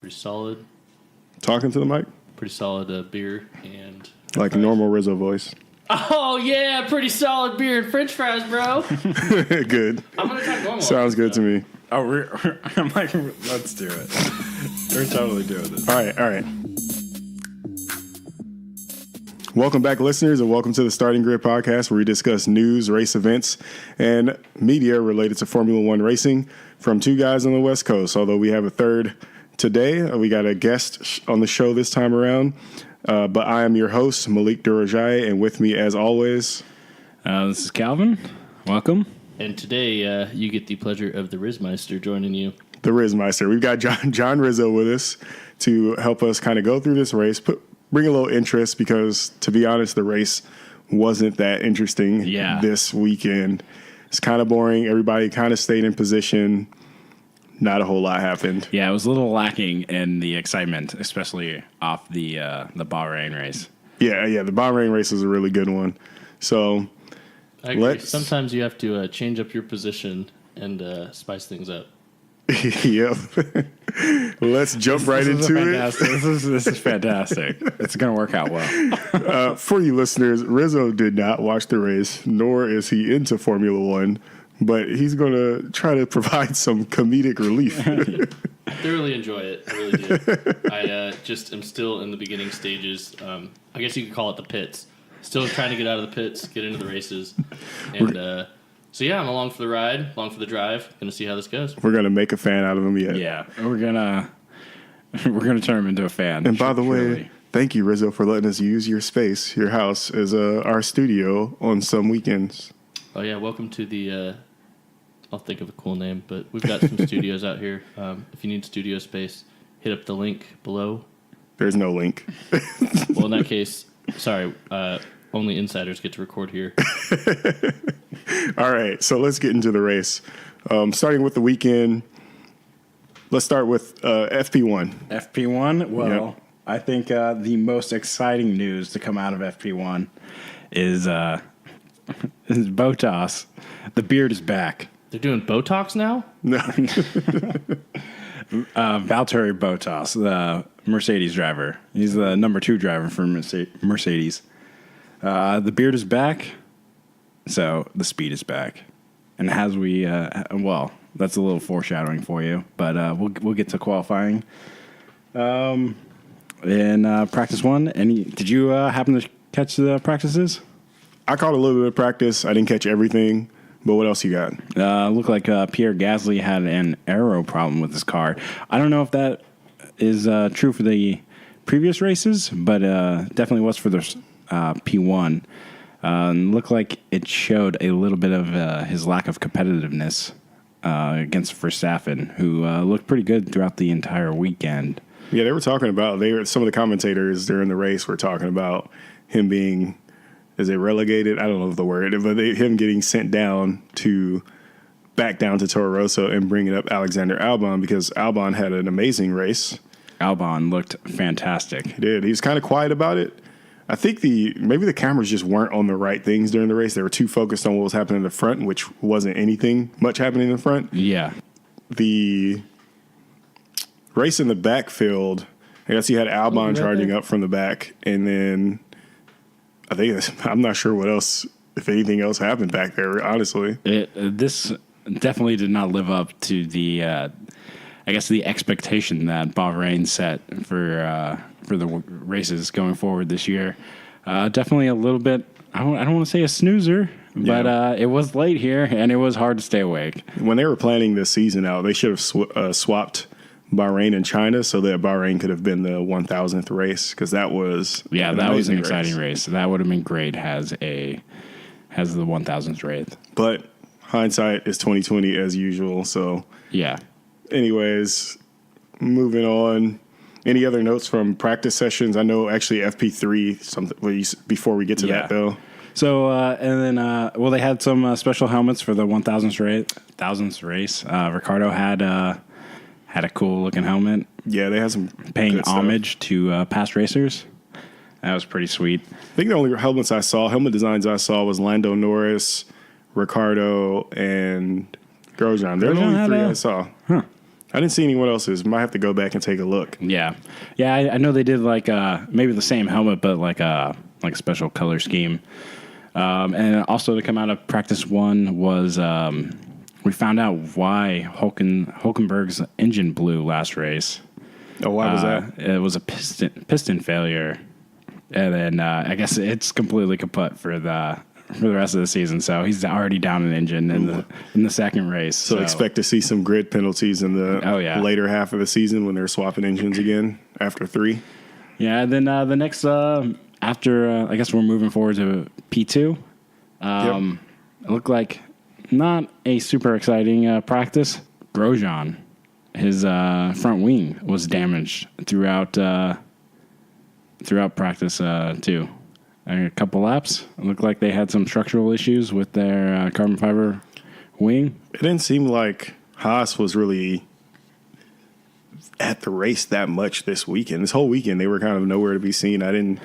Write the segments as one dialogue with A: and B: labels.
A: Pretty solid.
B: Talking to the mic?
A: Pretty solid beer and...
B: Like a normal Rizzo voice.
A: Oh, yeah, pretty solid beer and french fries, bro.
B: Good.
A: I'm going to try normal.
B: Sounds good to me.
C: Oh, I'm like, let's do it. We're totally doing this.
B: All right. Welcome back, listeners, and welcome to the Starting Grid podcast, where we discuss news, race events, and media related to Formula One racing from two guys on the West Coast. Although we have a third today, we got a guest on the show this time around. But I am your host, Malik Durajai, and with me, as always,
C: this is Calvin. Welcome.
A: And today, you get the pleasure of the Rizmeister joining you.
B: The Rizmeister. We've got John Rizzo with us to help us kind of go through this race, bring a little interest, because, to be honest, the race wasn't that interesting this weekend. It's kind of boring. Everybody kind of stayed in position. Not a whole lot happened.
C: Yeah, it was a little lacking in the excitement, especially off the Bahrain race.
B: Yeah, the Bahrain race was a really good one. So
A: I agree. Sometimes you have to change up your position and spice things up.
B: Yep. Let's jump right into it.
C: This is fantastic. It's going to work out well.
B: For you listeners, Rizzo did not watch the race, nor is he into Formula One, but he's going to try to provide some comedic relief.
A: I thoroughly enjoy it. I really do. I just am still in the beginning stages. I guess you could call it the pits. Still trying to get out of the pits, get into the races. And so, yeah, I'm along for the ride, along for the drive. Going to see how this goes.
B: We're going to make a fan out of him yet.
C: Yeah, we're gonna turn him into a fan.
B: And by the way, thank you, Rizzo, for letting us use your space, your house, as our studio on some weekends.
A: Oh, yeah, welcome to the... I'll think of a cool name, but we've got some studios out here. If you need studio space, hit up the link below.
B: There's no link.
A: Well, in that case, sorry, only insiders get to record here.
B: All right, so let's get into the race. Starting with the weekend, let's start with FP1.
C: FP1? Well, yep. I think the most exciting news to come out of FP1 is Bottas. The beard is back.
A: They're doing Botox now?
B: No.
C: Valtteri Bottas, the Mercedes driver. He's the number 2 driver for Mercedes. The beard is back, so the speed is back. And as we, well, that's a little foreshadowing for you, but we'll get to qualifying. In practice 1, did you happen to catch the practices?
B: I caught a little bit of practice. I didn't catch everything. But what else you got?
C: Looked like Pierre Gasly had an aero problem with his car. I don't know if that is true for the previous races, but definitely was for the P1. Looked like it showed a little bit of his lack of competitiveness against Verstappen, who looked pretty good throughout the entire weekend.
B: Yeah, they were talking about, some of the commentators during the race were talking about him being... Is it relegated? I don't know the word, but him getting sent back down to Toro Rosso and bringing up Alexander Albon, because Albon had an amazing race.
C: Albon looked fantastic.
B: He did. He was kind of quiet about it. I think maybe the cameras just weren't on the right things during the race. They were too focused on what was happening in the front, which wasn't anything much happening in the front.
C: Yeah.
B: The race in the backfield, I guess you had Albon charging up from the back, and then... I'm not sure what else, if anything else happened back there, honestly.
C: This definitely did not live up to the, I guess, the expectation that Bahrain set for the races going forward this year. Definitely a little bit, I don't want to say a snoozer, but it was late here, and it was hard to stay awake.
B: When they were planning this season out, they should have swapped Bahrain and China so that Bahrain could have been the 1,000th race, because that was
C: that was an exciting race. That would have been great as the 1,000th race.
B: But hindsight is 2020 as usual. So
C: yeah.
B: Anyways, moving on. Any other notes from practice sessions? I know actually FP3 before we get to that though.
C: So and then they had some special helmets for the 1,000th race. Ricardo had a cool looking helmet.
B: Yeah, they had some
C: paying homage to past racers. That was pretty sweet.
B: I think the only helmet designs I saw was Lando Norris, Ricardo, and Grosjean. They're the only 3 I saw.
C: Huh.
B: I didn't see anyone else's. Might have to go back and take a look.
C: Yeah. Yeah, I know they did like maybe the same helmet, but like a special color scheme. And also to come out of practice 1 was we found out why Hulkenberg's engine blew last race.
B: Oh, why was that?
C: It was a piston failure, and then I guess it's completely kaput for the rest of the season. So he's already down an engine in the second race.
B: So expect to see some grid penalties in the later half of the season when they're swapping engines again after 3.
C: Yeah, and then the next after I guess we're moving forward to P2. It looked like not a super exciting practice. Grosjean, his front wing was damaged throughout practice 2. A couple laps. It looked like they had some structural issues with their carbon fiber wing.
B: It didn't seem like Haas was really at the race that much this weekend. This whole weekend, they were kind of nowhere to be seen. I didn't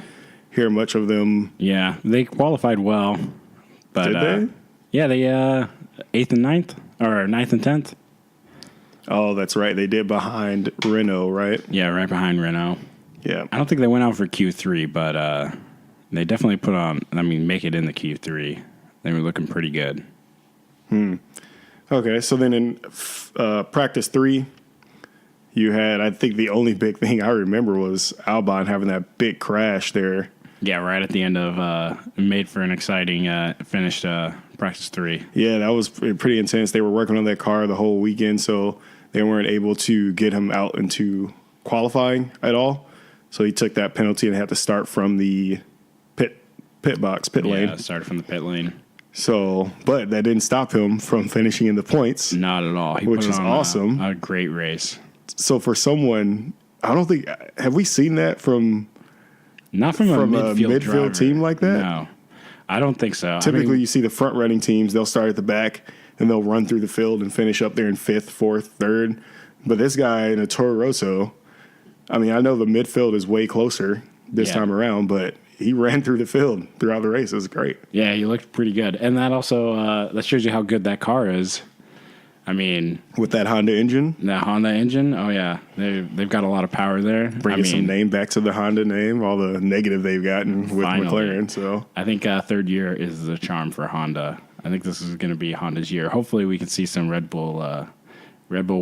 B: hear much of them.
C: Yeah, they qualified well. But,
B: did they?
C: Yeah, they 8th and 9th, or 9th and 10th.
B: Oh, that's right. They did behind Renault, right?
C: Yeah, right behind Renault.
B: Yeah.
C: I don't think they went out for Q3, but they definitely put on, make it in the Q3. They were looking pretty good.
B: Okay, so then in practice 3, you had, I think the only big thing I remember was Albon having that big crash there.
C: Yeah, right at the end of, made for an exciting finished practice 3.
B: Yeah, that was pretty intense. They were working on that car the whole weekend, so they weren't able to get him out into qualifying at all. So he took that penalty and had to start from the pit lane.
C: Yeah, started from the pit lane.
B: So, but that didn't stop him from finishing in the points.
C: Not at all. He
B: which
C: put
B: is
C: on
B: awesome.
C: A great race.
B: So for someone, I don't think, have we seen that from
C: Not from a midfield driver.
B: team like that?
C: No, I don't think so.
B: Typically, you see the front running teams, they'll start at the back and they'll run through the field and finish up there in 5th, 4th, 3rd. But this guy in a Toro Rosso, I know the midfield is way closer this time around, but he ran through the field throughout the race. It was great.
C: Yeah, he looked pretty good. And that also, that shows you how good that car is.
B: With that Honda engine?
C: That Honda engine, oh yeah. They've got a lot of power there.
B: Bringing some name back to the Honda name, all the negative they've gotten with McLaren. So
C: I think third year is the charm for Honda. I think this is going to be Honda's year. Hopefully we can see some Red Bull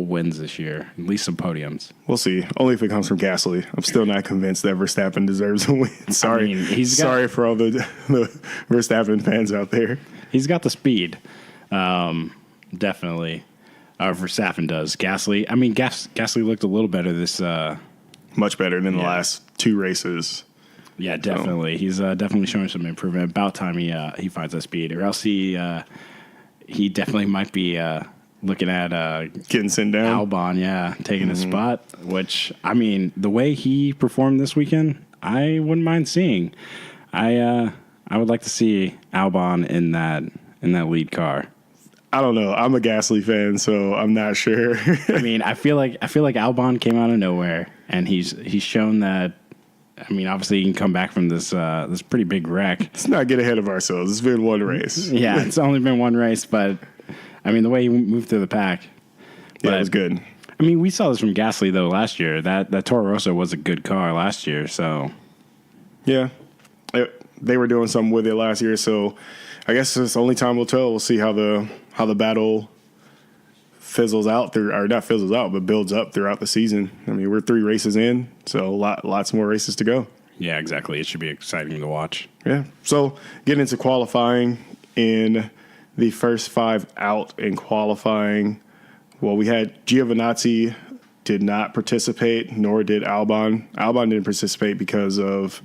C: wins this year, at least some podiums.
B: We'll see. Only if it comes from Gasly. I'm still not convinced that Verstappen deserves a win. Sorry. Sorry for all the Verstappen fans out there.
C: He's got the speed. Definitely. Verstappen does. Gasly, Gasly looked a little better this.
B: Much better than the last 2 races.
C: Yeah, definitely. He's definitely showing some improvement. About time he finds that speed, or else he definitely might be looking at
B: getting sent down.
C: Albon, taking his spot. Which the way he performed this weekend, I wouldn't mind seeing. I would like to see Albon in that lead car.
B: I don't know. I'm a Gasly fan, so I'm not sure.
C: I feel like Albon came out of nowhere, and he's shown that. Obviously he can come back from this pretty big wreck.
B: Let's not get ahead of ourselves. It's been one race.
C: Yeah, it's only been one race, but the way he moved through the pack,
B: it was good.
C: We saw this from Gasly though last year. That Toro Rosso was a good car last year, so
B: yeah, they were doing something with it last year. So I guess it's only time will tell. We'll see how the battle fizzles out but builds up throughout the season. We're 3 races in, so lots more races to go.
C: Yeah, exactly. It should be exciting to watch.
B: Yeah. So getting into qualifying, in the first 5 out in qualifying, well, we had Giovinazzi did not participate, nor did Albon. Albon didn't participate because of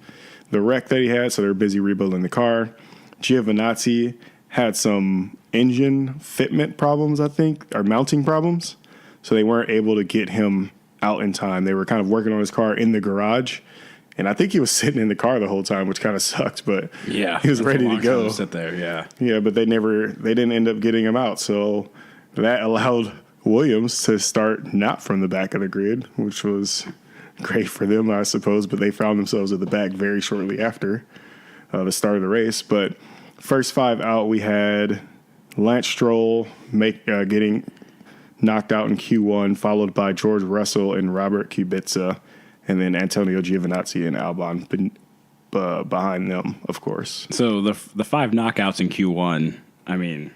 B: the wreck that he had, so they're busy rebuilding the car. Giovinazzi had some engine fitment problems, I think, or mounting problems. So they weren't able to get him out in time. They were kind of working on his car in the garage. And I think he was sitting in the car the whole time, which kind of sucked, but
C: yeah,
B: he was ready to go.
C: To sit there, yeah.
B: Yeah, but they didn't end up getting him out. So that allowed Williams to start not from the back of the grid, which was great for them, I suppose. But they found themselves at the back very shortly after the start of the race. But first 5 out, we had Lance Stroll getting knocked out in Q1, followed by George Russell and Robert Kubica, and then Antonio Giovinazzi and Albon behind them, of course.
C: So the 5 knockouts in Q1, I mean,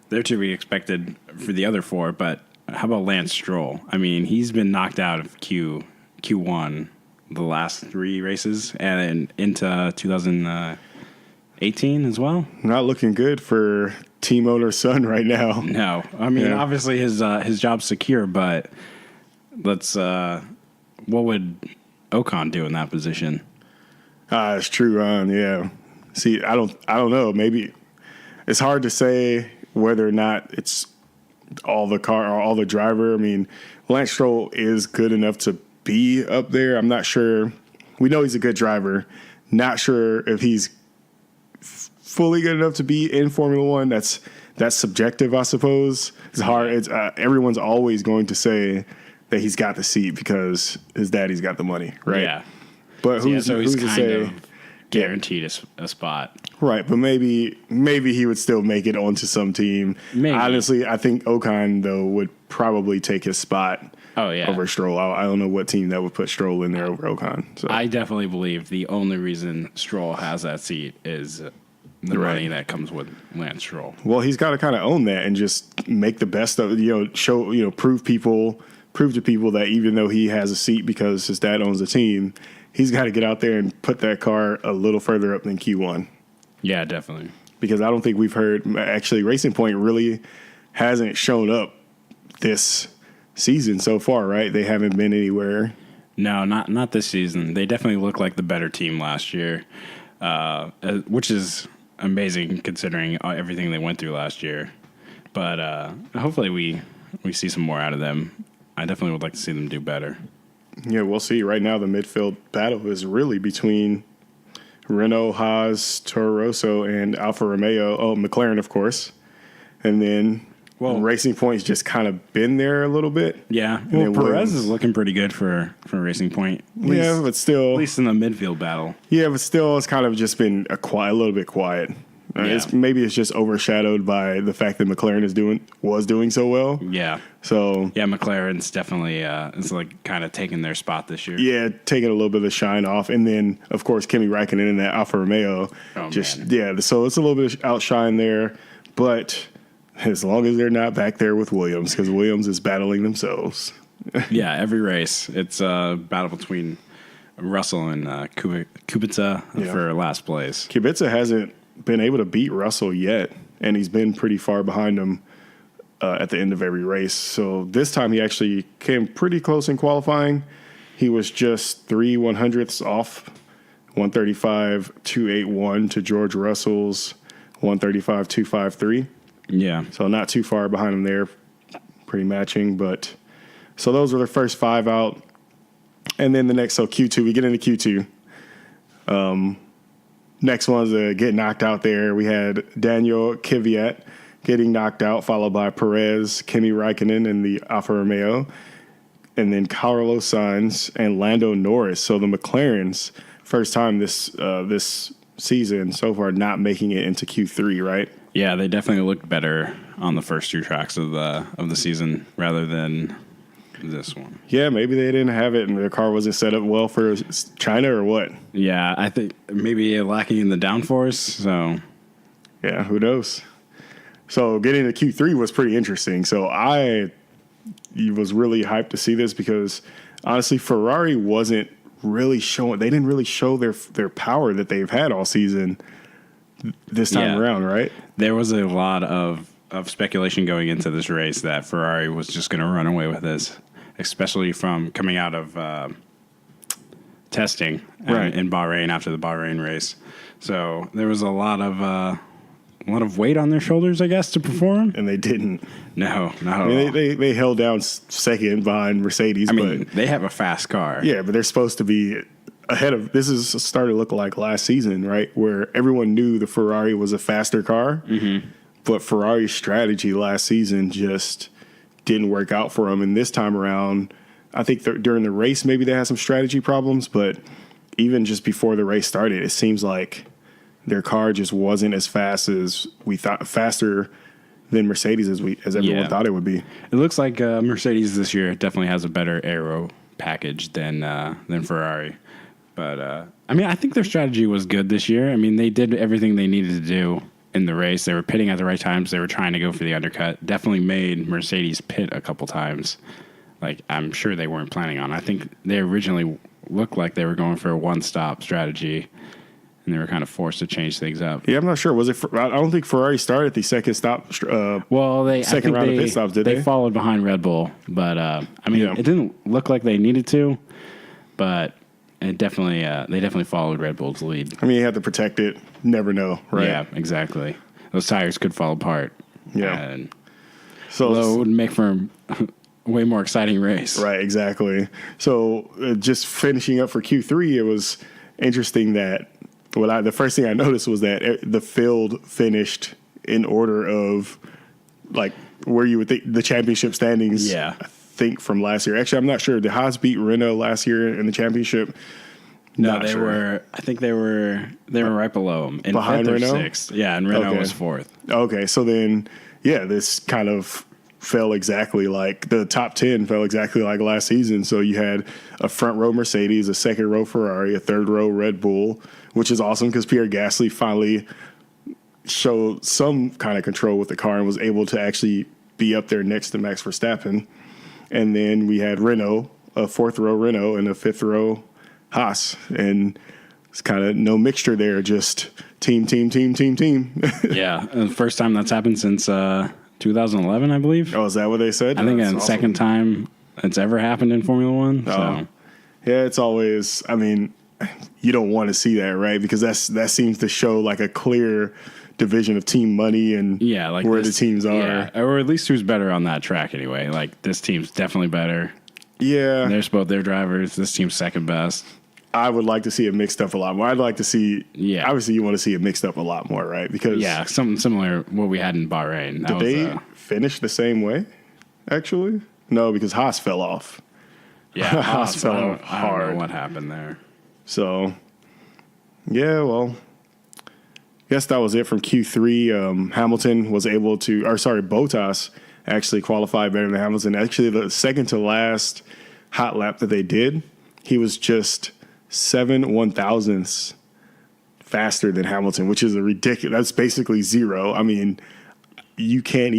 C: they're to be expected for the other 4, but how about Lance Stroll? I mean, he's been knocked out of Q1 the last 3 races and into 2018 as well.
B: Not looking good for team owner's son right now.
C: No, I mean, obviously his job's secure, but let's. What would Ocon do in that position?
B: It's true, Ron. Yeah. See, I don't know. Maybe it's hard to say whether or not it's all the car or all the driver. I mean, Lance Stroll is good enough to be up there. I'm not sure. We know he's a good driver. Not sure if he's fully good enough to be in Formula One. That's subjective, I suppose. It's hard. It's everyone's always going to say that he's got the seat because his daddy's got the money, right?
C: Yeah.
B: But who's
C: so he's
B: to
C: kind
B: say?
C: of guaranteed a spot.
B: Right, but maybe he would still make it onto some team.
C: Maybe.
B: Honestly, I think Ocon, though, would probably take his spot over Stroll. I don't know what team that would put Stroll in there over Ocon. So.
C: I definitely believe the only reason Stroll has that seat is the money that comes with Lance Stroll.
B: Well, he's got to kind of own that and just make the best of it, show, prove to people that even though he has a seat because his dad owns the team, he's got to get out there and put that car a little further up than Q1.
C: Yeah, definitely.
B: Because I don't think we've heard, actually, Racing Point really hasn't shown up this season so far, right? They haven't been anywhere.
C: No, not this season. They definitely look like the better team last year, which is amazing considering everything they went through last year. But hopefully we see some more out of them. I definitely would like to see them do better.
B: Yeah, we'll see. Right now, the midfield battle is really between Renault, Haas, Toro Rosso, and Alfa Romeo. Oh, McLaren, of course. And then Racing Point's just kind of been there a little bit.
C: Yeah. Well, Perez is looking pretty good for Racing Point.
B: But still.
C: At least in the midfield battle.
B: Yeah, but still, it's kind of just been a little bit quiet. Maybe it's just overshadowed by the fact that McLaren was doing so well.
C: Yeah.
B: So
C: yeah, McLaren's definitely is like kind of taking their spot this year.
B: Yeah, taking a little bit of the shine off, and then of course Kimi Räikkönen in that Alfa Romeo.
C: Man.
B: So it's a little bit of outshine there, but as long as they're not back there with Williams, because Williams is battling themselves.
C: Yeah, every race it's a battle between Russell and Kubica for last place.
B: Kubica hasn't been able to beat Russell yet, and he's been pretty far behind him at the end of every race. So this time he actually came pretty close in qualifying. He was just 3/100ths off, 135.281 to George Russell's 135.253.
C: Yeah.
B: So not too far behind him there, pretty matching. But so those were the first 5 out. And then the next, so Q2, we get into Q2. Next one's get knocked out there. We had Daniel Kvyat getting knocked out, followed by Perez, Kimi Räikkönen in the Alfa Romeo, and then Carlos Sainz and Lando Norris. So the McLarens, first time this season so far, not making it into Q3, right?
C: Yeah, they definitely looked better on the first 2 tracks of the season rather than this one.
B: Yeah, maybe they didn't have it and their car wasn't set up well for China or what.
C: Yeah, I think maybe lacking in the downforce. So
B: yeah, who knows? So getting to Q3 was pretty interesting. So I was really hyped to see this because honestly, Ferrari wasn't really showing. They didn't really show their power that they've had all season this time around, right?
C: There was a lot of speculation going into this race that Ferrari was just going to run away with this, especially from coming out of testing in Bahrain after the Bahrain race. So there was a lot of weight on their shoulders, I guess, to perform.
B: And they didn't.
C: No, not at all.
B: They held down second behind Mercedes.
C: I mean, they have a fast car.
B: Yeah, but they're supposed to be ahead of. This is starting to look like last season, right? Where everyone knew the Ferrari was a faster car. Mm-hmm. But Ferrari's strategy last season just didn't work out for them. And this time around, I think during the race, maybe they had some strategy problems. But even just before the race started, it seems like their car just wasn't as fast as we thought, faster than Mercedes as everyone thought it would be.
C: It looks like Mercedes this year definitely has a better aero package than Ferrari. But, I think their strategy was good this year. I mean, they did everything they needed to do in the race. They were pitting at the right times. They were trying to go for the undercut. Definitely made Mercedes pit a couple times. Like, I'm sure they weren't planning on. I think they originally looked like they were going for a one-stop strategy, and they were kind of forced to change things up.
B: Yeah, I'm not sure. Was it? I don't think Ferrari started the second stop. Second round of pit stops, did they?
C: They followed behind Red Bull, but it didn't look like they needed to, but it definitely they definitely followed Red Bull's lead.
B: I mean, you have to protect it. Never know, right?
C: Yeah, exactly. Those tires could fall apart.
B: Yeah.
C: And
B: so
C: it would make for a way more exciting race.
B: Right, exactly. So just finishing up for Q3, it was interesting that the first thing I noticed was that the field finished in order of like where you would think the championship standings.
C: Yeah.
B: I think from last year. Actually, I'm not sure. Did Haas beat Renault last year in the championship?
C: No, they were. I think they were right below them.
B: Behind
C: fifth or
B: Renault?
C: sixth. Yeah, and Renault was fourth.
B: Okay, so then, this kind of fell exactly like the top 10 fell exactly like last season. So you had a front row Mercedes, a second row Ferrari, a third row Red Bull, which is awesome because Pierre Gasly finally showed some kind of control with the car and was able to actually be up there next to Max Verstappen. And then we had Renault, a fourth row Renault, and a fifth row Haas. And it's kind of no mixture there, just team.
C: Yeah, the first time that's happened since 2011, I believe.
B: Oh, is that what they said?
C: I think
B: That's
C: it's the
B: awesome.
C: second time it's ever happened in Formula One. So.
B: Yeah, it's always, you don't want to see that, right? Because that seems to show like a clear division of team money and where the teams are.
C: Yeah, or at least who's better on that track anyway. Like, this team's definitely better.
B: Yeah.
C: There's both their drivers. This team's second best.
B: I would like to see it mixed up a lot more. I'd like to see, obviously you want to see it mixed up a lot more, right? Because
C: something similar to what we had in Bahrain.
B: Did they finish the same way, actually? No, because Haas fell off.
C: Yeah,
B: Haas fell off
C: I don't
B: hard.
C: know what happened there.
B: So, I guess that was it from Q3. Hamilton was able to, Bottas actually qualified better than Hamilton. Actually, the second to last hot lap that they did, he was just 7 1,000ths faster than Hamilton, which is a ridiculous. That's basically zero. I mean, you can't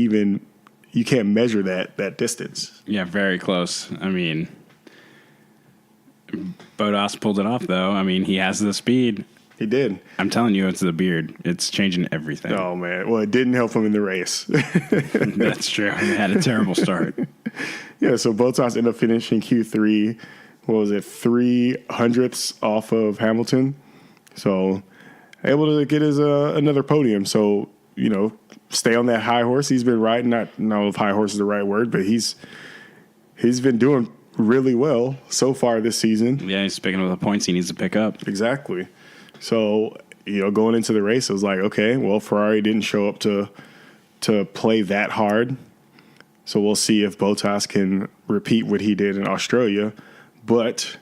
B: measure that distance.
C: Yeah, very close. I mean, Bottas pulled it off, though. I mean, he has the speed.
B: He did.
C: I'm telling you, it's the beard. It's changing everything.
B: Oh, man. Well, it didn't help him in the race.
C: That's true. He had a terrible start.
B: Yeah, so Bottas ended up finishing Q3, 300ths off of Hamilton. So able to get his another podium. So, stay on that high horse. He's been riding, not know if high horse is the right word, but he's been doing really well so far this season.
C: Yeah, he's picking up the points he needs to pick up.
B: Exactly. So, going into the race, it was like, okay, well, Ferrari didn't show up to play that hard. So we'll see if Bottas can repeat what he did in Australia. But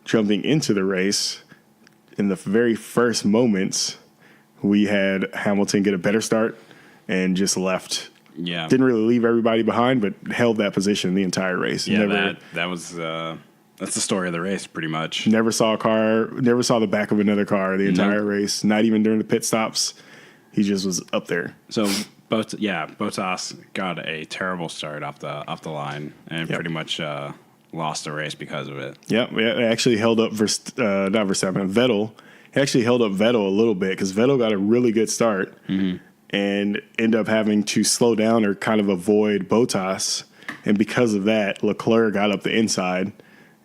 B: jumping into the race, in the very first moments, we had Hamilton get a better start and just left.
C: Yeah.
B: Didn't really leave everybody behind, but held that position the entire race.
C: Yeah, that was that's the story of the race, pretty much.
B: Never saw the back of another car the entire race. Not even during the pit stops. He just was up there.
C: So, Bottas got a terrible start off the line and pretty much lost the race because of it.
B: Yep, it actually held up Vettel. He actually held up Vettel a little bit because Vettel got a really good start and ended up having to slow down or kind of avoid Bottas. And because of that, Leclerc got up the inside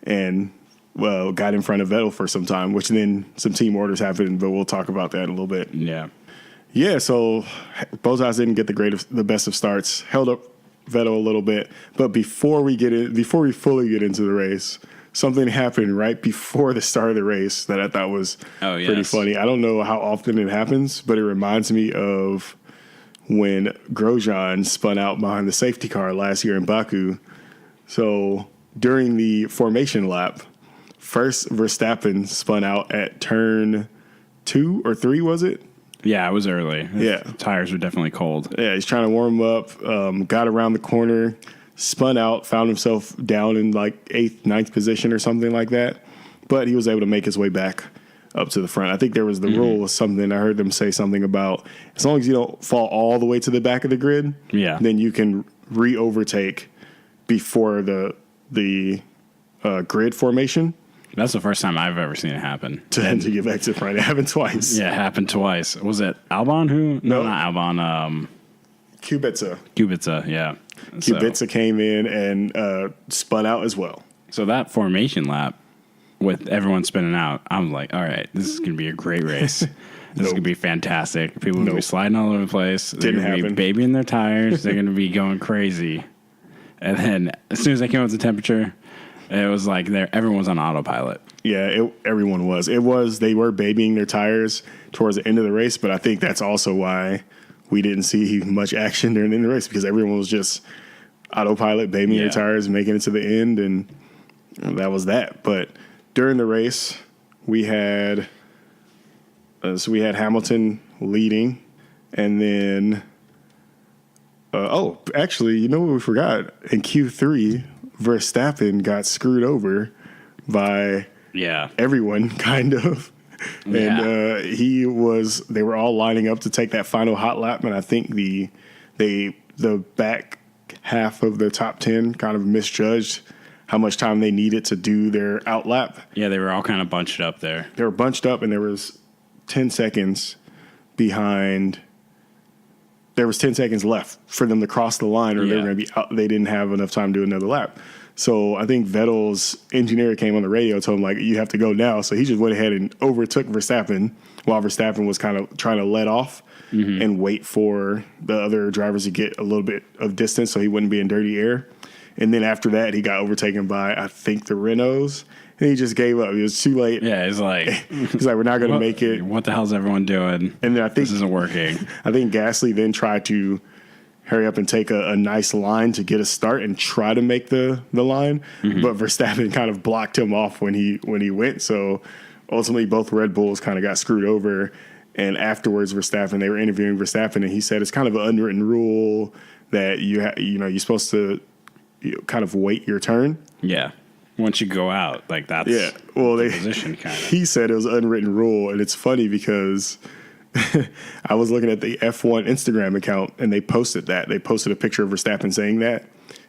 B: and, got in front of Vettel for some time, which then some team orders happened, but we'll talk about that in a little bit.
C: Yeah.
B: Yeah, so Bottas didn't get the best of starts, held up Vettel a little bit, but before we fully get into the race, something happened right before the start of the race that I thought was pretty funny. I don't know how often it happens, but it reminds me of when Grosjean spun out behind the safety car last year in Baku. So during the formation lap, first Verstappen spun out at turn 2 or 3, was it?
C: Yeah, it was early.
B: Yeah.
C: The tires were definitely cold.
B: Yeah, he's trying to warm up, got around the corner, spun out, found himself down in like 8th, 9th position or something like that. But he was able to make his way back up to the front. I think there was the rule was something, I heard them say something about as long as you don't fall all the way to the back of the grid, then you can re-overtake before the grid formation.
C: That's the first time I've ever seen it happen.
B: To get back to the front. It happened twice.
C: Yeah, it happened twice. Was it Albon who? No, not Albon.
B: Kubica,
C: yeah.
B: Kubica came in and spun out as well.
C: So that formation lap with everyone spinning out, I'm like, all right, this is going to be a great race. This is going to be fantastic. People are going to be sliding all over the place. They're going to be babying their tires. They're going to be going crazy. And then as soon as they came up with the temperature, it was like everyone was on autopilot.
B: Yeah, everyone was. They were babying their tires towards the end of the race, but I think that's also why we didn't see much action during the end of the race, because everyone was just autopilot, babying their tires, making it to the end, and that was that. But during the race, we had Hamilton leading, and then actually, you know what we forgot? In Q3, Verstappen got screwed over by everyone, kind of. And they were all lining up to take that final hot lap, and I think the back half of the top 10 kind of misjudged how much time they needed to do their out lap.
C: Yeah, they were all kind of bunched up there.
B: They were bunched up, and there was 10 seconds behind. There was 10 seconds left for them to cross the line, or they were going to be out. They didn't have enough time to do another lap. So I think Vettel's engineer came on the radio, told him, like, you have to go now. So he just went ahead and overtook Verstappen while Verstappen was kind of trying to let off and wait for the other drivers to get a little bit of distance so he wouldn't be in dirty air. And then after that, he got overtaken by, I think, the Renaults. And he just gave up. It was too late.
C: Yeah, he's like,
B: we're not going to make it.
C: What the hell's everyone doing?
B: And then I think
C: this isn't working.
B: I think Gasly then tried to hurry up and take a nice line to get a start and try to make the line. But Verstappen kind of blocked him off when he went. So ultimately, both Red Bulls kind of got screwed over. And afterwards, they were interviewing Verstappen, and he said it's kind of an unwritten rule that you're supposed to kind of wait your turn.
C: Yeah. Once you go out, like that's
B: the
C: position kind of.
B: He said it was an unwritten rule, and it's funny because I was looking at the F1 Instagram account, and they posted that. They posted a picture of Verstappen saying that,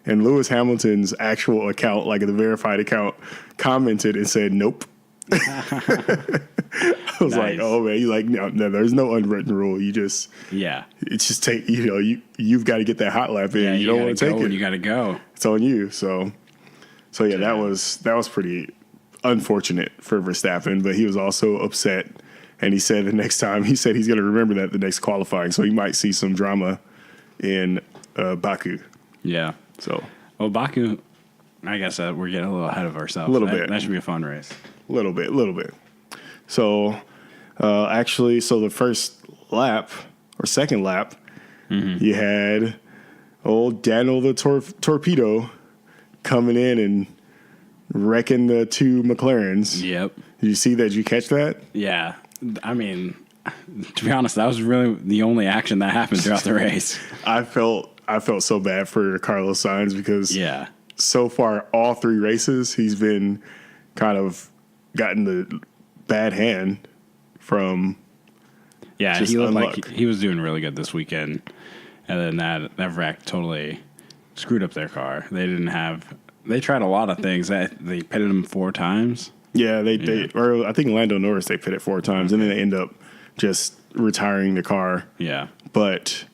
B: and Lewis Hamilton's actual account, like the verified account, commented and said, "Nope." I was like, "Oh man, you like no, there's no unwritten rule. You just it's just take you've got to get that hot lap in.
C: Yeah,
B: you don't want to take it.
C: You got to go.
B: It's on you." So that was pretty unfortunate for Verstappen, but he was also upset, and he said he's going to remember that the next qualifying, so he might see some drama in Baku.
C: Yeah.
B: So
C: Baku, I guess we're getting a little ahead of ourselves.
B: A little bit.
C: That should be a fun race.
B: Little bit. So the first lap or second lap, you had old Daniel the Torpedo coming in and wrecking the two McLarens.
C: Yep.
B: Did you see that? Did you catch that?
C: Yeah. I mean, to be honest, that was really the only action that happened throughout the race.
B: I felt so bad for Carlos Sainz because so far all three races he's been kind of gotten the bad hand from.
C: Yeah, he looked like he was doing really good this weekend, and then that wreck totally screwed up their car. They tried a lot of things. They pitted him 4 times. Yeah, or I think Lando Norris they pitted 4 times, and then they end up just retiring the car. Yeah, but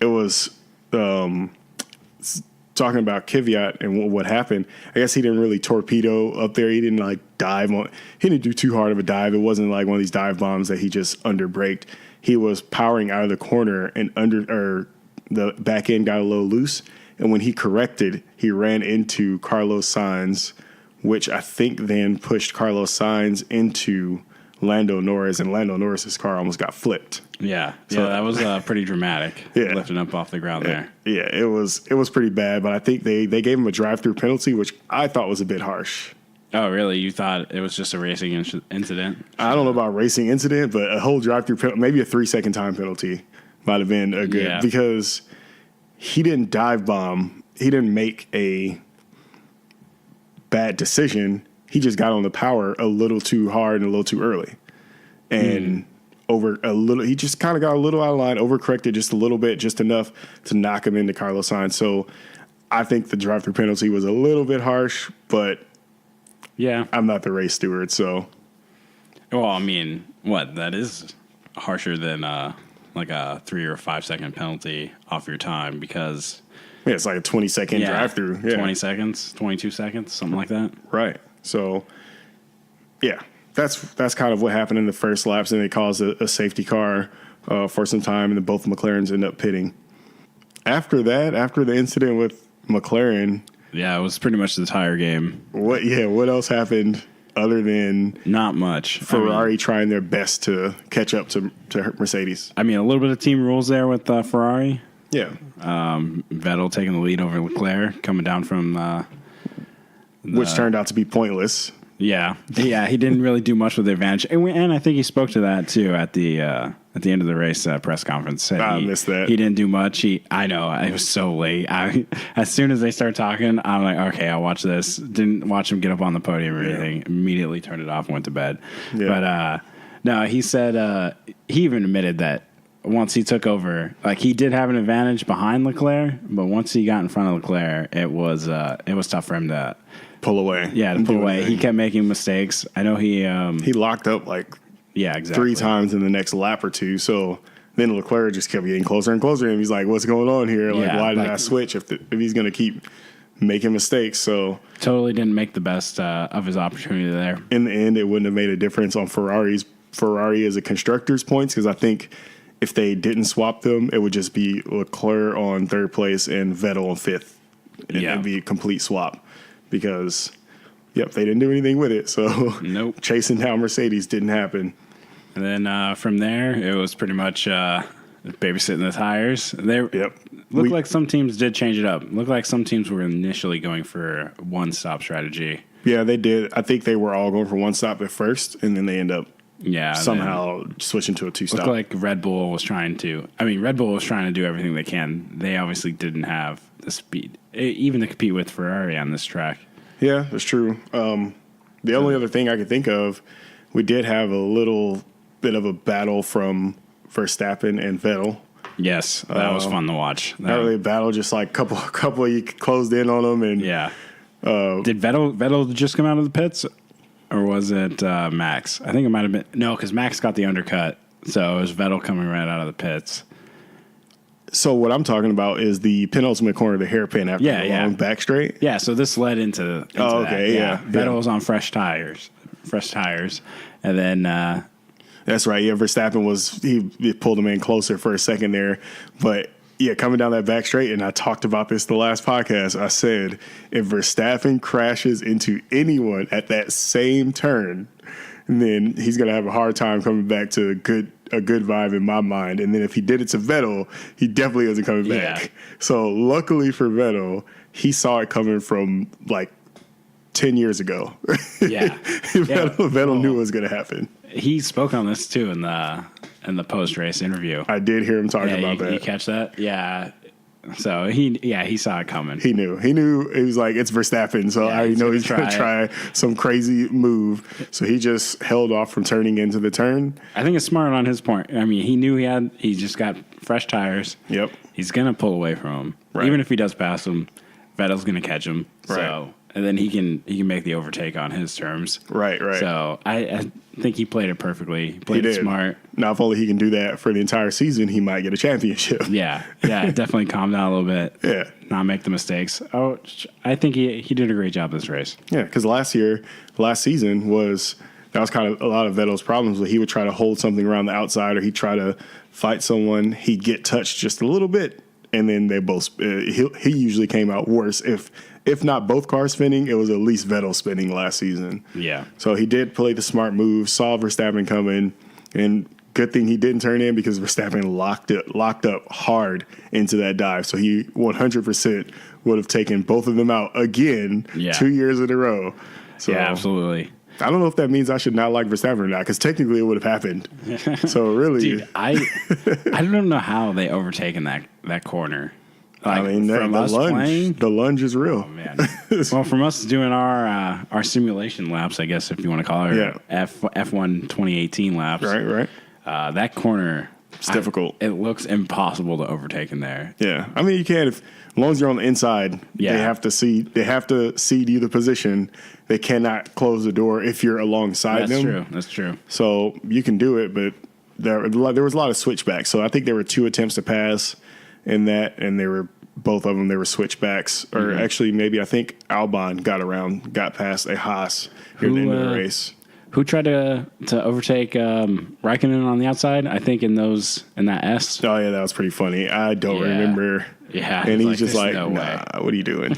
C: it was talking about Kvyat and what happened. I guess he didn't really torpedo up there. He didn't dive on. He didn't do too hard of a dive. It wasn't like one of these dive bombs that he just underbraked. He was powering out of the corner and the back end got a little loose. And when he corrected, he ran into Carlos Sainz, which I think then pushed Carlos Sainz into Lando Norris, and Lando Norris's car almost got flipped. Yeah, so that was pretty dramatic. Lifting up off the ground there.
B: Yeah, it was pretty bad, but I think they gave him a drive-through penalty, which I thought was a bit harsh.
C: Oh, really? You thought it was just a racing incident?
B: I don't know about racing incident, but a whole drive-through penalty, maybe a 3-second time penalty might have been a good because he didn't dive bomb. He didn't make a bad decision. He just got on the power a little too hard and a little too early. And he just kind of got a little out of line, overcorrected just a little bit, just enough to knock him into Carlos Sainz. So I think the drive-through penalty was a little bit harsh, but I'm not the race steward, so.
C: Well, I mean, that is harsher than like a 3 or 5 second penalty off your time because
B: it's like a 20-second drive-through.
C: 20 seconds, 22 seconds, something like that.
B: Right. So, that's kind of what happened in the first laps, and it caused a safety car for some time, and then both McLarens end up pitting. After the incident with McLaren,
C: it was pretty much the tire game.
B: What else happened other than
C: not much?
B: Ferrari trying their best to catch up to Mercedes.
C: I mean, a little bit of team rules there with Ferrari.
B: Yeah.
C: Vettel taking the lead over Leclerc, coming down from
B: which turned out to be pointless.
C: Yeah, he didn't really do much with the advantage, and I think he spoke to that too at the end of the race press conference.
B: I missed that.
C: He didn't do much. I know, I was so late. As soon as they start talking, I'm like, okay, I'll watch this. Didn't watch him get up on the podium or anything. Immediately turned it off and went to bed. Yeah. But no, he said he even admitted that once he took over, like he did have an advantage behind Leclerc, but once he got in front of Leclerc, it was tough for him to
B: pull away.
C: Yeah, to pull away. He kept making mistakes. I know he
B: locked up
C: exactly
B: 3 times in the next lap or two. So then Leclerc just kept getting closer and closer, and he's like, "What's going on here? Why did I switch if he's going to keep making mistakes?" So
C: totally didn't make the best of his opportunity there.
B: In the end, it wouldn't have made a difference on Ferrari as a constructor's points because I think if they didn't swap them, it would just be Leclerc on 3rd place and Vettel on 5th. It'd be a complete swap. Because, they didn't do anything with it. So,
C: nope.
B: Chasing down Mercedes didn't happen.
C: And then from there, it was pretty much babysitting the tires. Looked like some teams did change it up. Looked like some teams were initially going for one-stop strategy.
B: Yeah, they did. I think they were all going for one-stop at first, and then they end up somehow switching to a 2-stop.
C: Looked like Red Bull was trying to do everything they can. They obviously didn't have the speed, even to compete with Ferrari on this track.
B: Yeah, that's true. The only other thing I could think of, we did have a little bit of a battle from Verstappen and Vettel.
C: Yes, that was fun to watch.
B: Not really a battle, just like couple you closed in on them. And
C: did Vettel just come out of the pits? Or was it Max? I think it might have been. No, because Max got the undercut. So it was Vettel coming right out of the pits.
B: So what I'm talking about is the penultimate corner, the hairpin after the long back straight.
C: Yeah, so this led into that. Vettel was on fresh tires. And then...
B: that's right. Yeah, Verstappen he pulled him in closer for a second there. But... yeah, coming down that back straight, and I talked about this the last podcast. I said, if Verstappen crashes into anyone at that same turn, then he's going to have a hard time coming back to a good vibe in my mind. And then if he did it to Vettel, he definitely isn't coming back. So luckily for Vettel, he saw it coming from 10 years ago.
C: Yeah.
B: Vettel knew it was going to happen.
C: He spoke on this too in the post-race interview.
B: I did hear him talking about that.
C: You catch that? Yeah. So he saw it coming.
B: He knew. It was like, it's Verstappen, so I know he's going to try some crazy move. So he just held off from turning into the turn.
C: I think it's smart on his point. I mean, he knew he just got fresh tires.
B: Yep.
C: He's going to pull away from him. Right. Even if he does pass him, Vettel's going to catch him.
B: Right.
C: So, and then he can make the overtake on his terms.
B: Right.
C: So I think he played it perfectly. He played it smart.
B: Now, if only he can do that for the entire season, he might get a championship.
C: Yeah, definitely calm down a little bit.
B: Yeah.
C: Not make the mistakes. Oh, I think he did a great job this race.
B: Yeah, because last season that was kind of a lot of Vettel's problems, where he would try to hold something around the outside, or he'd try to fight someone. He'd get touched just a little bit, and then they both he usually came out worse. If not both cars spinning, it was at least Vettel spinning last season.
C: Yeah.
B: So he did play the smart move, saw Verstappen coming, and good thing he didn't turn in, because Verstappen locked up hard into that dive. So he 100% would have taken both of them out again 2 years in a row. So,
C: Yeah, absolutely.
B: I don't know if that means I should not like Verstappen or not, because technically it would have happened. So really,
C: Dude, I don't know how they overtaken that corner. Like,
B: I mean, the lunge is real.
C: Oh man. Well, from us doing our simulation laps, I guess if you want to call it, F1 2018 laps.
B: Right.
C: That corner,
B: it's difficult.
C: It looks impossible to overtake in there.
B: Yeah, I mean, you can as long as you're on the inside.
C: Yeah.
B: They have to cede you the position. They cannot close the door if you're alongside them.
C: That's true.
B: So you can do it, but there was a lot of switchbacks. So I think there were 2 attempts to pass in that, and both of them they were switchbacks. Or actually, maybe I think Albon got past a Haas here at the end of the race.
C: Who tried to overtake Raikkonen on the outside? I think in that S.
B: Oh yeah, that was pretty funny. I don't remember.
C: Yeah,
B: and he's just like,
C: no
B: nah, what are you doing?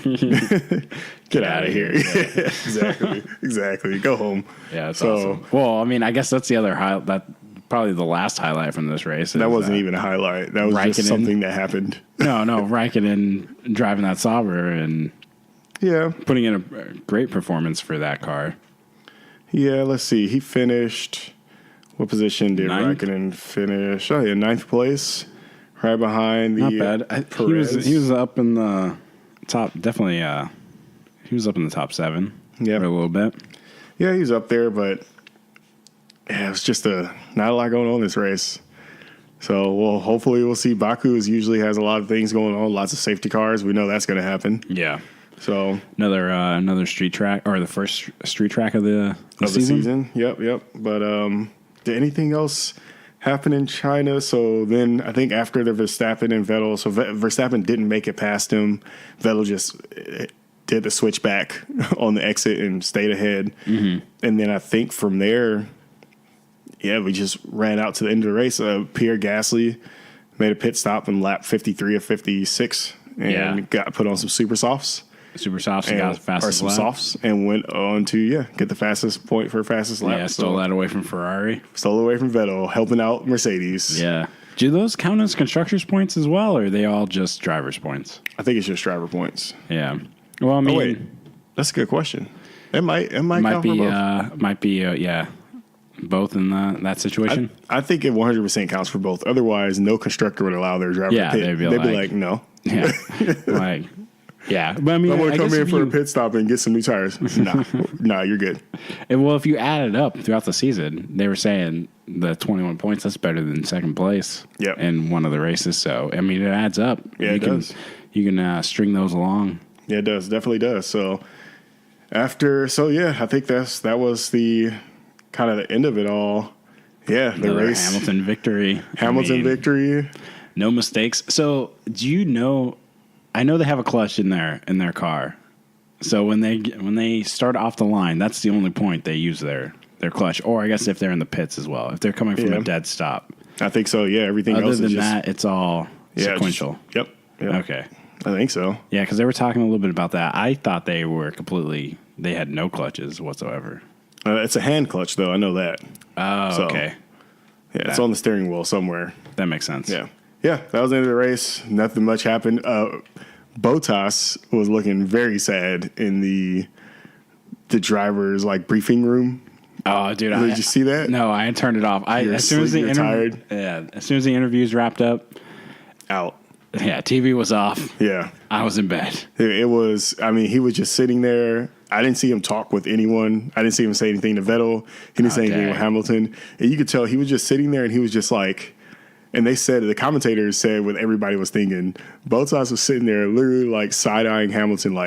B: Get out of here. Yeah. Exactly. Go home.
C: Yeah, that's awesome. Well, I mean, I guess that's the other highlight. That probably the last highlight from this race.
B: That wasn't even a highlight. That was just something that happened.
C: No, Raikkonen driving that Sauber and putting in a great performance for that car.
B: Yeah, let's see. He finished. What position did Raikkonen finish? Oh yeah, 9th place. Right behind the
C: not bad.
B: Perez.
C: He was up in the top. Definitely, he was up in the top 7.
B: Yeah,
C: for a little bit.
B: Yeah, he was up there, but it was just not a lot going on this race. So, well, hopefully we'll see. Baku usually has a lot of things going on, lots of safety cars. We know that's going to happen.
C: Yeah.
B: So
C: another street track, or the first street track of the season.
B: Yep. But did anything else happen in China? So then I think after the Verstappen and Vettel, so Verstappen didn't make it past him. Vettel just did the switchback on the exit and stayed ahead. Mm-hmm. And then I think from there, we just ran out to the end of the race. Pierre Gasly made a pit stop in lap 53 of 56 and got put on some super softs.
C: Super softs and got the fastest lap.
B: Softs and went on to get the fastest point for fastest lap.
C: Yeah, stole that away from Ferrari.
B: Stole away from Vettel, helping out Mercedes.
C: Yeah. Do those count as constructors' points as well, or are they all just drivers' points?
B: I think it's just driver points.
C: Yeah. Well, I mean,
B: wait, that's a good question. It might count
C: be
B: for both.
C: Might be both in that situation.
B: I think it 100% counts for both. Otherwise, no constructor would allow their driver to pit. They'd be like, no.
C: Yeah. Like. Yeah, but I mean,
B: I'm going to come in for a pit stop and get some new tires. Nah, you're good.
C: Well, if you add it up throughout the season, they were saying the 21 points, that's better than second place in one of the races. So, I mean, it adds up.
B: Yeah, it does.
C: You can string those along.
B: Yeah, it does. Definitely does. So, I think that was the kind of the end of it all. Yeah, the race.
C: Hamilton victory.
B: Victory.
C: No mistakes. So, do you know... I know they have a clutch in their car, so when they start off the line, that's the only point they use their clutch. Or I guess if they're in the pits as well, if they're coming from a dead stop.
B: I think so. Yeah, everything
C: other
B: else
C: than
B: is just,
C: that, it's all sequential.
B: Yep.
C: Okay.
B: I think so.
C: Yeah, because they were talking a little bit about that. I thought they had no clutches whatsoever.
B: It's a hand clutch though. I know that.
C: Oh, okay.
B: Yeah, it's on the steering wheel somewhere.
C: That makes sense.
B: Yeah. Yeah, that was the end of the race. Nothing much happened. Bottas was looking very sad in the driver's briefing room.
C: Oh, dude!
B: Did you see that?
C: No, I turned it off. As soon as the interviews wrapped up,
B: out.
C: Yeah, TV was off.
B: Yeah,
C: I was in bed.
B: It was. I mean, he was just sitting there. I didn't see him talk with anyone. I didn't see him say anything to Vettel. He didn't say anything with Hamilton. And you could tell he was just sitting there, and he was just like. And the commentators said what everybody was thinking. Bottas was sitting there literally side-eyeing Hamilton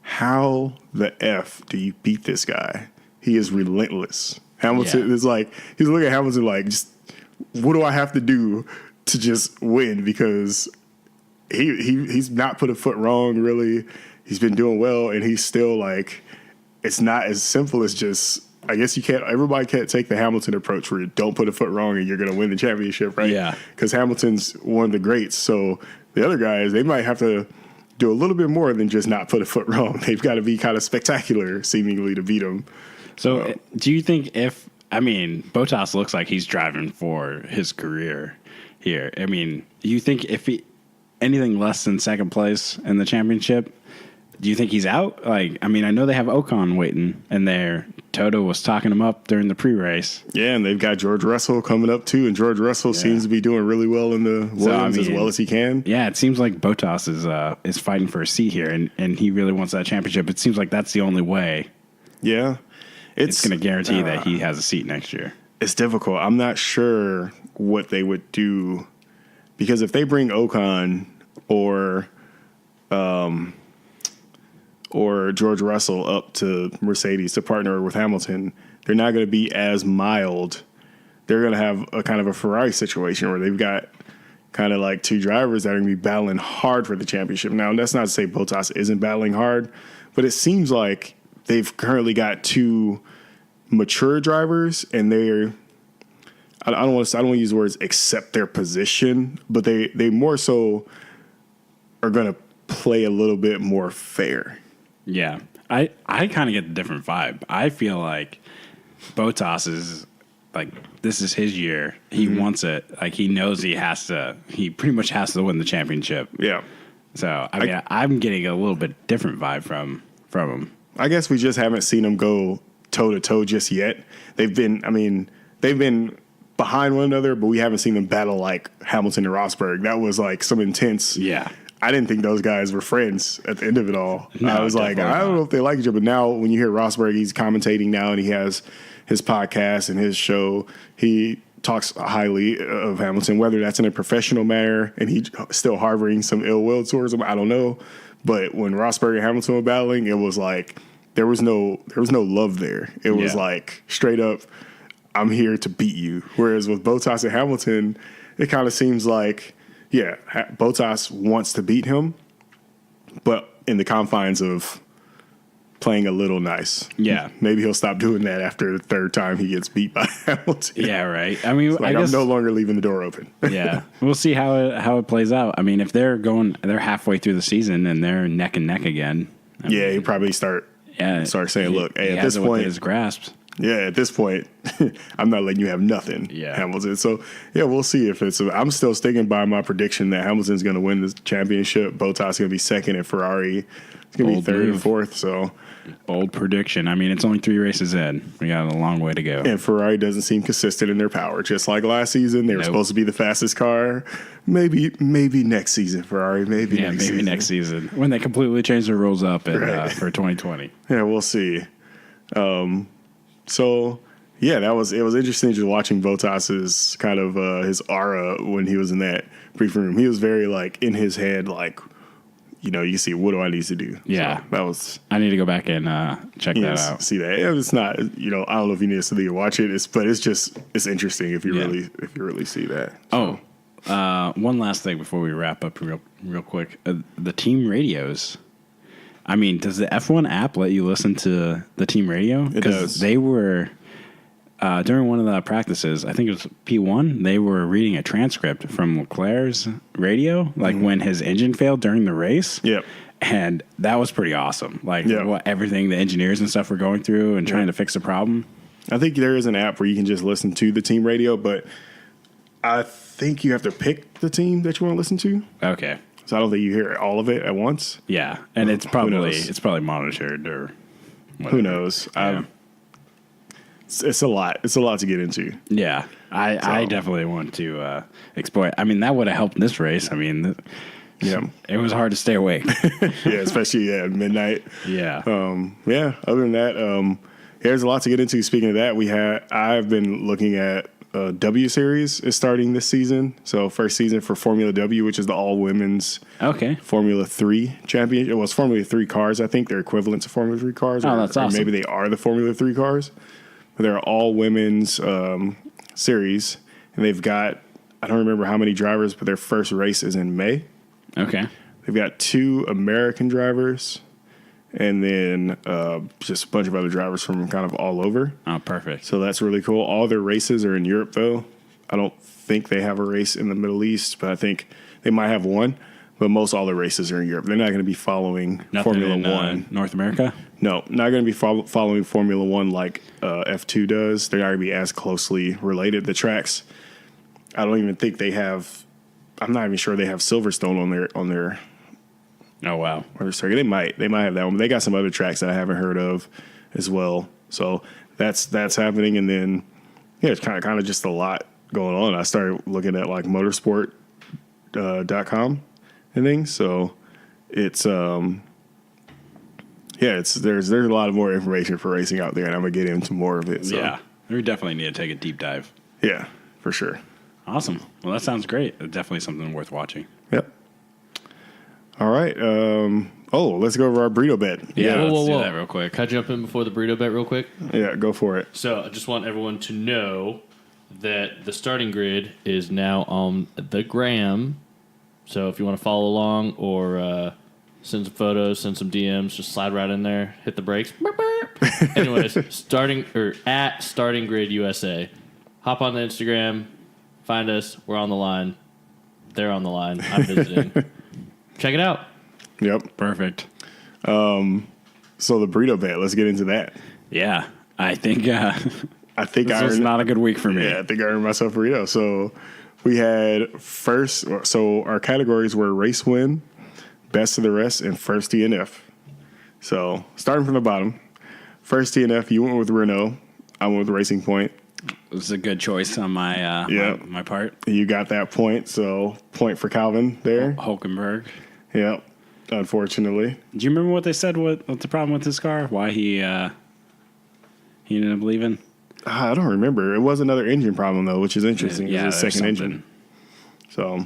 B: how the F do you beat this guy? He is relentless. Hamilton is he's looking at Hamilton just what do I have to do to just win? Because he's not put a foot wrong, really. He's been doing well, and he's still it's not as simple as just I guess everybody can't take the Hamilton approach where you don't put a foot wrong and you're going to win the championship, right?
C: Yeah.
B: Because Hamilton's one of the greats. So the other guys, they might have to do a little bit more than just not put a foot wrong. They've got to be kind of spectacular, seemingly, to beat him.
C: So do you think Bottas looks like he's driving for his career here. I mean, do you think if anything less than second place in the championship, Do you think he's out? Like, I mean, I know they have Ocon waiting, and Toto was talking him up during the pre-race.
B: Yeah, and they've got George Russell coming up too, and George Russell seems to be doing really well in the Williams as well as he can.
C: Yeah, it seems like Bottas is fighting for a seat here, and he really wants that championship. It seems like that's the only way.
B: Yeah,
C: it's going to guarantee that he has a seat next year.
B: It's difficult. I'm not sure what they would do, because if they bring Ocon or George Russell up to Mercedes to partner with Hamilton, they're not going to be as mild. They're going to have a kind of a Ferrari situation where they've got kind of like two drivers that are going to be battling hard for the championship. Now, that's not to say Bottas isn't battling hard, but it seems like they've currently got two mature drivers, and I don't want to use the words accept their position, but they more so are going to play a little bit more fair.
C: Yeah, I kind of get the different vibe. I feel like Bottas is like, this is his year. He wants it. Like, he knows he pretty much has to win the championship.
B: Yeah.
C: So I mean, I'm getting a little bit different vibe from him.
B: I guess we just haven't seen them go toe to toe just yet. They've been behind one another, but we haven't seen them battle like Hamilton and Rosberg. That was like some intense.
C: Yeah.
B: I didn't think those guys were friends at the end of it all.
C: No,
B: I was like, I don't know if they like each other. But now when you hear Rosberg, he's commentating now, and he has his podcast and his show. He talks highly of Hamilton, whether that's in a professional manner and he's still harboring some ill will towards him, I don't know. But when Rosberg and Hamilton were battling, it was like there was no love there. It was like straight up, I'm here to beat you. Whereas with Bottas and Hamilton, it kind of seems like, yeah, Bottas wants to beat him, but in the confines of playing a little nice.
C: Yeah.
B: Maybe he'll stop doing that after the third time he gets beat by Hamilton.
C: Yeah, right. I mean,
B: like, I'm no longer leaving the door open.
C: Yeah. We'll see how it plays out. I mean, if they're halfway through the season and they're neck and neck again.
B: He'll probably start saying, look, hey, at this point,
C: his grasp.
B: Yeah, at this point, I'm not letting you have nothing, Hamilton. So, yeah, we'll see if I'm still sticking by my prediction that Hamilton's going to win the championship. Bottas is going to be second, and Ferrari is going to be third and fourth. So,
C: bold prediction. I mean, it's only 3 races in. We got a long way to go.
B: And Ferrari doesn't seem consistent in their power. Just like last season, they were supposed to be the fastest car. Maybe next season, Ferrari. Maybe next season.
C: When they completely change the rules up for 2020.
B: Yeah, we'll see. So, yeah, it was interesting just watching Bottas's kind of his aura when he was in that briefing room. He was very, like, in his head, like, you see, what do I need to do?
C: Yeah.
B: So that was...
C: I need to go back and check that out.
B: See that. It's not, I don't know if you need to see it or watch it, but it's interesting if you really see that. So.
C: One last thing before we wrap up real quick. The team radios. I mean, does the F1 app let you listen to the team radio?
B: It does.
C: They were, during one of the practices, I think it was P1, they were reading a transcript from Leclerc's radio, like when his engine failed during the race.
B: Yep.
C: And that was pretty awesome. Like everything the engineers and stuff were going through and trying to fix the problem.
B: I think there is an app where you can just listen to the team radio, but I think you have to pick the team that you want to listen to.
C: Okay.
B: So I don't think you hear all of it at once.
C: Yeah, and it's probably monitored or whatever.
B: Who knows?
C: Yeah.
B: It's a lot. It's a lot to get into.
C: Yeah, I definitely want to explore. I mean, that would have helped this race. I mean, it was hard to stay awake.
B: Yeah, especially at midnight.
C: Yeah.
B: Other than that, there's a lot to get into. Speaking of that, I've been looking at. W Series is starting this season. So first season for Formula W, which is the all-women's Formula 3 championship. It was Formula 3 cars, I think. They're equivalent to Formula 3 cars.
C: That's awesome.
B: Or maybe they are the Formula 3 cars. But they're all-women's series. And they've got, I don't remember how many drivers, but their first race is in May.
C: Okay.
B: They've got 2 American drivers. And then just a bunch of other drivers from kind of all over.
C: Oh, perfect.
B: So that's really cool. All their races are in Europe, though. I don't think they have a race in the Middle East, but I think they might have one. But most all their races are in Europe. They're not going to be following Formula One.
C: North America?
B: No, not going to be following Formula One like F2 does. They're not going to be as closely related. The tracks, I don't even think they have. I'm not even sure they have Silverstone
C: Oh, wow.
B: Motor Circuit. They might have that one. But they got some other tracks that I haven't heard of as well. So that's happening. And then, yeah, it's kind of just a lot going on. I started looking at like motorsport.com and things. So it's there's a lot of more information for racing out there, and I'm gonna get into more of it. So.
C: Yeah, we definitely need to take a deep dive.
B: Yeah, for sure.
C: Awesome. Well, that sounds great. Definitely something worth watching.
B: Yep. All right. Let's go over our burrito bet.
C: Yeah,
A: Whoa,
C: let's do
A: whoa.
C: that real quick.
A: Can I jump in before the burrito bet real quick?
B: Yeah, go for it.
A: So I just want everyone to know that the starting grid is now on the gram. So if you want to follow along or send some photos, send some DMs, just slide right in there, hit the brakes. Burp, burp. Anyways, at Starting Grid USA. Hop on the Instagram, find us. We're on the line. They're on the line. I'm visiting. Check it out.
B: Yep.
C: Perfect.
B: So the burrito bet. Let's get into that.
C: Yeah, I think
B: this
C: was not a good week for me.
B: Yeah, I think I earned myself a burrito. So we had first. So our categories were race win, best of the rest, and first DNF. So starting from the bottom, first DNF, you went with Renault. I went with Racing Point.
C: It was a good choice on my my part.
B: You got that point, so point for Calvin there.
C: Hulkenberg.
B: Yep. Unfortunately,
C: Do you remember what they said? What the problem with his car? Why he ended up leaving?
B: I don't remember. It was another engine problem though, which is interesting.
C: Yeah,
B: it was a
C: there's
B: second engine. So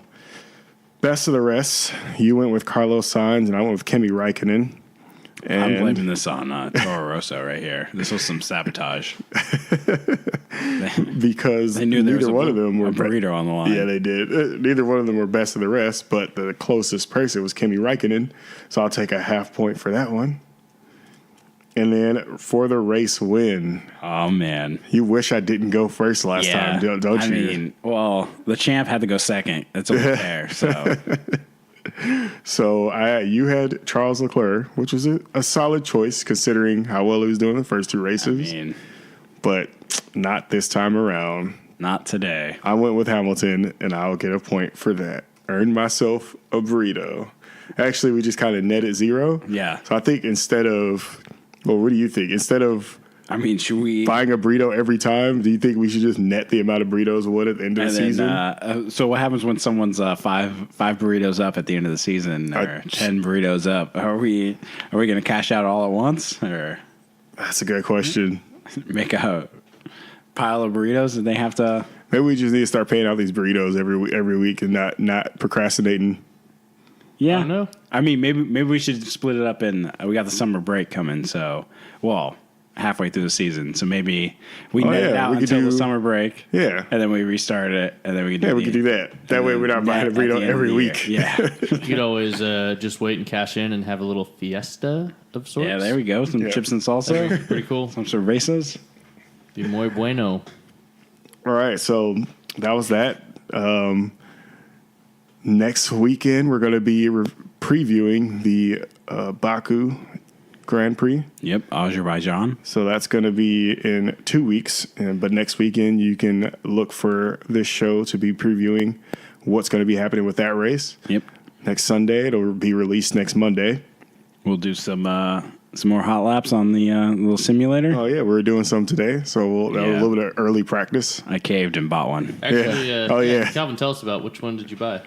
B: best of the rest, you went with Carlos Sainz, and I went with Kimi Räikkönen. And
C: I'm blaming this on Toro Rosso right here. This was some sabotage.
B: because
C: They knew there was
B: neither one of them were
C: a burrito on the line.
B: Yeah, they did. Neither one of them were best of the rest, but the closest person was Kimi Räikkönen. So I'll take a half point for that one. And then for the race win,
C: Oh, man.
B: you wish I didn't go first last time, don't
C: I
B: you?
C: mean, well, the champ had to go second. It's only fair. So,
B: So you had Charles Leclerc, which was a solid choice considering how well he was doing the first two
C: I
B: races,
C: mean,
B: but not this time around.
C: not today.
B: I went with Hamilton, and I'll get a point for that. Earned myself a burrito. Actually, we just kind of netted zero.
C: Yeah.
B: So I think instead of, well, what do you think? Instead of
C: I mean, should we?
B: buying a burrito every time, do you think we should just net the amount of burritos would at the end of the season?
C: So what happens when someone's five burritos up at the end of the season, or 10 burritos up? Are we going to cash out all at once, or
B: That's a good question.
C: make a pile of burritos and they have to?
B: Maybe we just need to start paying out these burritos every week and not procrastinating.
C: Yeah,
A: I don't know.
C: I mean, maybe we should split it up in. We got the summer break coming, so halfway through the season. So maybe we net it out
B: we could
C: until the
B: do-
C: summer break.
B: Yeah.
C: And then we restart it, and then we can do
B: We could do that. That way we're not buying a
C: net at
B: burrito
C: the end of
B: every
C: the
B: week.
C: year. Yeah.
A: You could always just wait and cash in and have a little fiesta of sorts.
C: Yeah, there we go. Some
B: Yeah.
C: chips and salsa.
A: Pretty cool.
C: Some cervezas.
A: Be muy bueno.
B: All right, so that was that. Next weekend, we're going to be previewing the Baku Grand Prix.
C: Yep, Azerbaijan.
B: So that's going to be in 2 weeks. But next weekend, you can look for this show to be previewing what's going to be happening with that race.
C: Yep.
B: Next Sunday, it'll be released next Monday.
C: We'll do some more hot laps on the little simulator.
B: Oh, yeah, we're doing some today. So that was a
C: Yeah.
B: little bit of early practice.
C: I caved and bought one.
A: Actually,
B: Yeah. Oh, yeah.
A: Calvin, tell us about which one did you buy?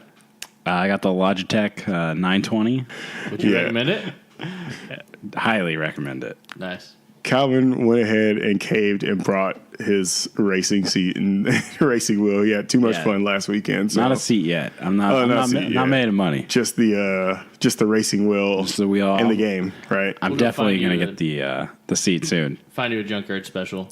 C: I got the Logitech 920.
A: Would you
B: Yeah.
A: recommend it?
C: Highly recommend it.
A: Nice.
B: Calvin went ahead and caved and brought his racing seat and racing wheel. He had too much
C: Yeah.
B: fun last weekend. So
C: Not a seat yet. I'm not.
B: Oh,
C: I'm
B: not
C: not,
B: a seat
C: not
B: yet.
C: made of money.
B: just the racing wheel
C: Just the wheel
B: in the game, right?
C: I'm
A: We'll go
C: definitely
A: find
C: gonna
A: you
C: get the seat soon.
A: Find you a junkyard special.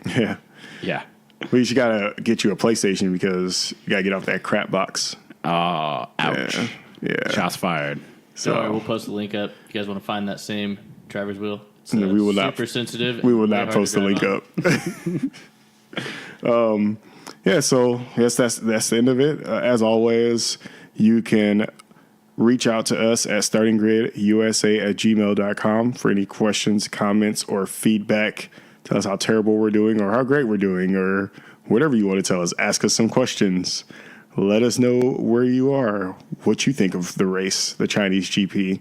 B: Yeah.
C: Yeah.
B: We just gotta get you a PlayStation because you gotta get off that crap box.
C: Oh, ouch.
B: Yeah.
C: Shots fired.
A: So we'll
B: So
A: post the link up. If you guys want to find that same driver's wheel, it's
B: No, we will not-
A: super sensitive.
B: we will
A: very
B: not
A: hard to
B: post the
A: drive
B: link
A: on.
B: up. Yeah, so yes, that's the end of it. As always, you can reach out to us at startinggridusa@gmail.com for any questions, comments, or feedback. Tell us how terrible we're doing or how great we're doing or whatever you want to tell us. Ask us some questions. Let us know where you are, what you think of the race, the Chinese GP.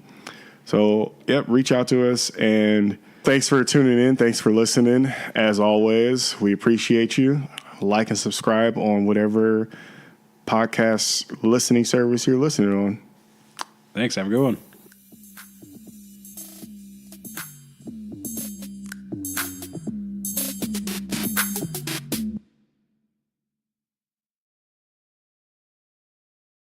B: So, yep, reach out to us. And thanks for tuning in. Thanks for listening. As always, we appreciate you. Like and subscribe on whatever podcast listening service you're listening on.
C: Thanks. Have a good one.